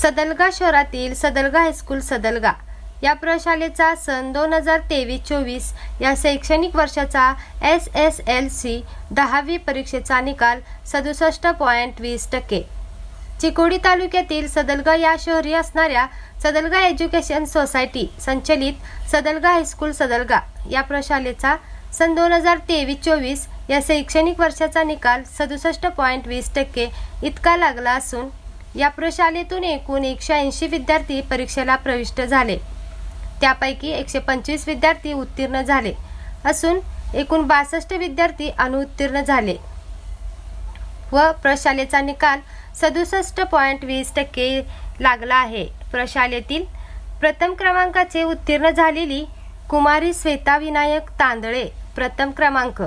सदलगा शहरातील सदलगा हायस्कूल सदलगा या प्रशालेचा सन 2023-24 या शैक्षणिक वर्षाचा SSLC 10वी परीक्षेचा निकाल 67.20%. चिकोडी तालुक्यातील सदलगा या शहरी असणाऱ्या सदलगा एज्युकेशन सोसायटी संचलित सदलगा हायस्कूल सदलगा या प्रशालेचा सन 2023-24 या शैक्षणिक वर्षाचा निकाल 67.20% इतका लागला असून या प्रशालेतून एकूण 180 विद्यार्थी परीक्षेला प्रविष्ट झाले. त्यापैकी 125 विद्यार्थी उत्तीर्ण झाले असून एकूण 62 विद्यार्थी अनुत्तीर्ण झाले व प्रशालेचा निकाल 67.20% लागला आहे. प्रशालेतील प्रथम क्रमांकाचे उत्तीर्ण झालेली कुमारी श्वेता विनायक तांदळे प्रथम क्रमांक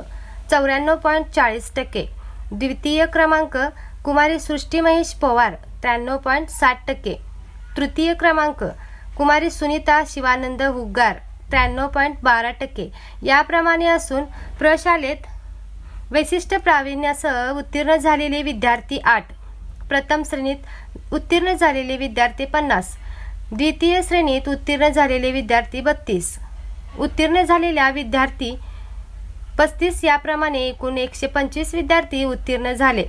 94.40%, द्वितीय क्रमांक कुमारी सृष्टी महेश पवार 93.60%, तृतीय क्रमांक कुमारी सुनीता शिवानंद हुग्गार 93.12% याप्रमाणे असून प्रशालेत वैशिष्ट्य प्रावीण्यासह उत्तीर्ण झालेले विद्यार्थी 8, प्रथम श्रेणीत उत्तीर्ण झालेले विद्यार्थी 50, द्वितीय श्रेणीत उत्तीर्ण झालेले विद्यार्थी 32, उत्तीर्ण झालेल्या विद्यार्थी 35 याप्रमाणे एकूण 125 विद्यार्थी उत्तीर्ण झाले.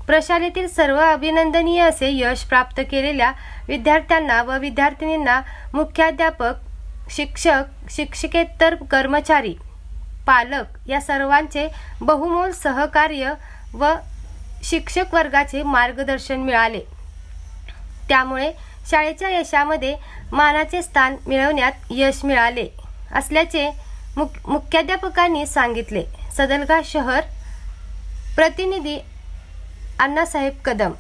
प्रशालेतील सर्व अभिनंदनीय असे यश प्राप्त केलेल्या विद्यार्थ्यांना व विद्यार्थिनींना मुख्याध्यापक, शिक्षक, शिक्षकेतर कर्मचारी, पालक या सर्वांचे बहुमोल सहकार्य व शिक्षक वर्गाचे मार्गदर्शन मिळाले. त्यामुळे शाळेच्या यशामध्ये मानाचे स्थान मिळवण्यात यश मिळाले असल्याचे मुख्याध्यापकांनी सांगितले. सदलगा शहर प्रतिनिधी अण्णासाहेब कदम.